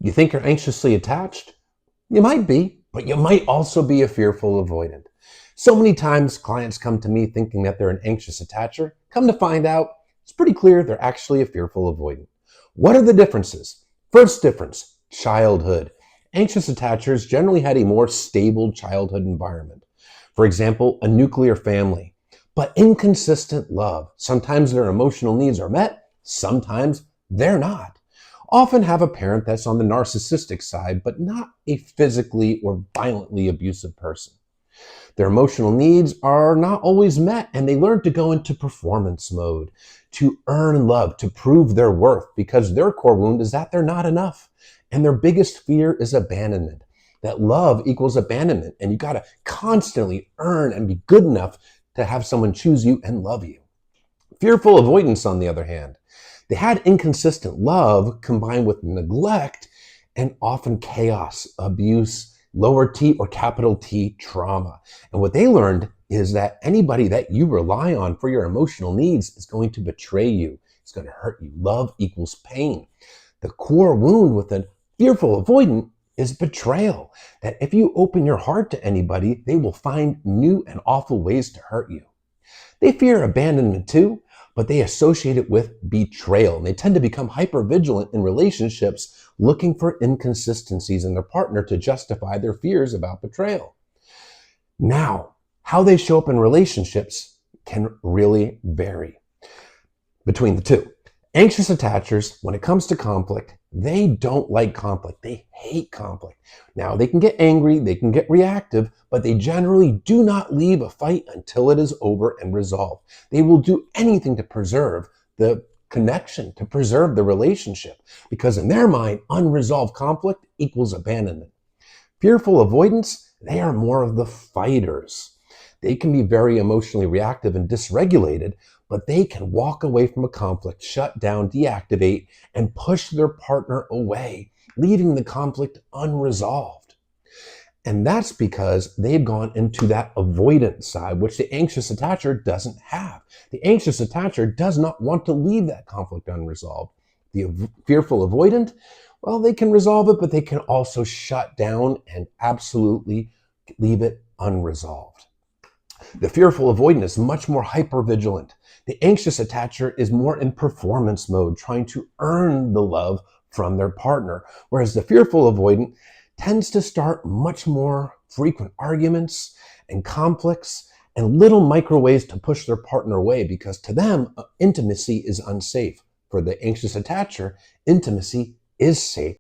You think you're anxiously attached? You might be, but you might also be a fearful avoidant. So many times clients come to me thinking that they're an anxious attacher. Come to find out, it's pretty clear they're actually a fearful avoidant. What are the differences? First difference, childhood. Anxious attachers generally had a more stable childhood environment. For example, a nuclear family, but inconsistent love. Sometimes their emotional needs are met, sometimes they're not. Often have a parent that's on the narcissistic side, but not a physically or violently abusive person. Their emotional needs are not always met, and they learn to go into performance mode, to earn love, to prove their worth, because their core wound is that they're not enough. And their biggest fear is abandonment. That love equals abandonment, and you got to constantly earn and be good enough to have someone choose you and love you. Fearful avoidance, on the other hand, they had inconsistent love combined with neglect and often chaos, abuse, lower T or capital T trauma. And what they learned is that anybody that you rely on for your emotional needs is going to betray you. It's going to hurt you. Love equals pain. The core wound with a fearful avoidant is betrayal. That if you open your heart to anybody, they will find new and awful ways to hurt you. They fear abandonment too, but they associate it with betrayal. And they tend to become hypervigilant in relationships, looking for inconsistencies in their partner to justify their fears about betrayal. Now, how they show up in relationships can really vary between the two. Anxious attachers, when it comes to conflict, they don't like conflict. They hate conflict. Now, they can get angry, they can get reactive, but they generally do not leave a fight until it is over and resolved. They will do anything to preserve the connection, to preserve the relationship, because in their mind, unresolved conflict equals abandonment. Fearful avoidance, they are more of the fighters. They can be very emotionally reactive and dysregulated, but they can walk away from a conflict, shut down, deactivate, and push their partner away, leaving the conflict unresolved. And that's because they've gone into that avoidant side, which the anxious attacher doesn't have. The anxious attacher does not want to leave that conflict unresolved. The fearful avoidant, well, they can resolve it, but they can also shut down and absolutely leave it unresolved. The fearful avoidant is much more hypervigilant. The anxious attacher is more in performance mode, trying to earn the love from their partner, whereas the fearful avoidant tends to start much more frequent arguments and conflicts and little micro ways to push their partner away, because to them, intimacy is unsafe. For the anxious attacher, intimacy is safe.